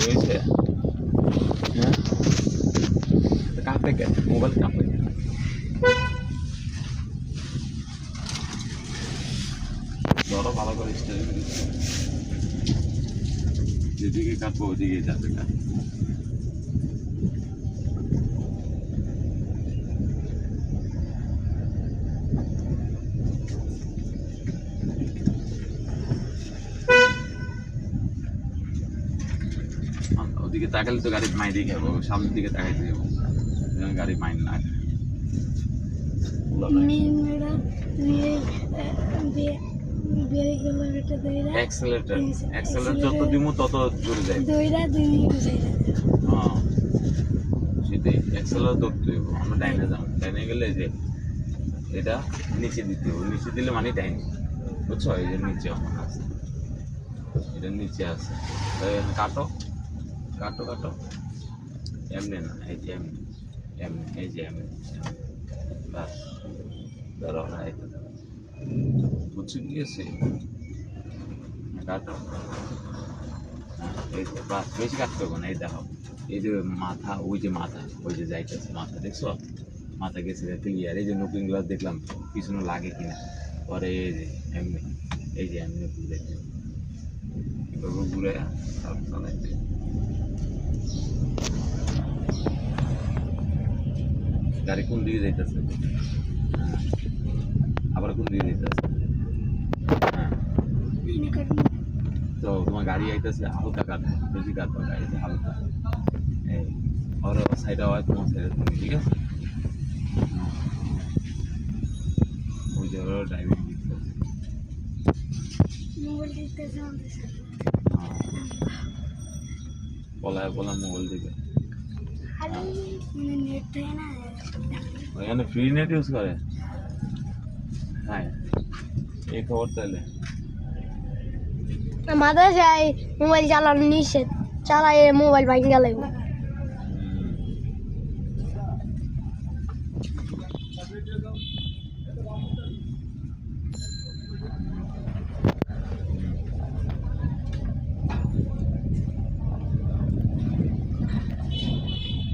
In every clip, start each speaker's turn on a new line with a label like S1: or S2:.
S1: হয়েছে হ্যাঁ কাঁপে কেন মোবাইল কাঁপে ধরো ভালো করে যেদিকে কাঁপবো ওদিকে যাবে না ওদিকে তাকালে তো গাড়ি মাই দিয়ে খাবো সামনের দিকে তাকাইতে যাবো গাড়ি মাইন না এক্সেলেটর যত দিমু তত জোরে যায় হ্যাঁ সেটাই এক্সেলেটর ধরতে হইব আমরা ডাইনে যাবো ডাইনে গেলে যে এটা নিচে দিতে হবে নিচে দিলে মানে ডাইনে বুঝছো এই যে নিচে আমার আছে এটা নিচে আছে কাটো কাটো কাটো এমনি না এই যে এমনি এমনি এই যে এমনি বাস ধরো বুঝছে কি আছে কাটো এই বাস বেশি কাটতে হবে না এই দেখো এই যে মাথা ওই যে যাইতেছে মাথা দেখছো মাথা গেছে ক্লিয়ার এই যে নতুন গ্লাস দেখলাম পিছনে লাগে কিনা পরে এই যে এমনি ঘুরে এভাবে ঘুরে চালাইতে গাড়ি কোন দিকে যাইতেছে আবার কোন দিকে যাইতেছে হ্যাঁ তো তোমার গাড়ি আইতেছে হালকা কাটবে বেশি কাটবে গাড়িতে হালকা এই ওর সাইডে হয় তোমার সাইডে তুমি ঠিক আছে ওই যে ওরা ড্রাইভিং পলায় মোবাইল দিকে ওখানে ফ্রি নেট ইউজ করে হ্যাঁ এই খবর তাহলে
S2: আমাদের যাই মোবাইল চালানো নিষেধ চালাই মোবাইল ভাঙি গেল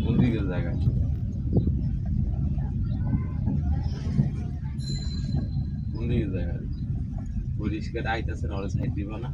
S1: কোন দিকে জায়গা কোন দিকে জায়গা পরিষ্কার আইতেছে না ওরা সাইড দিব না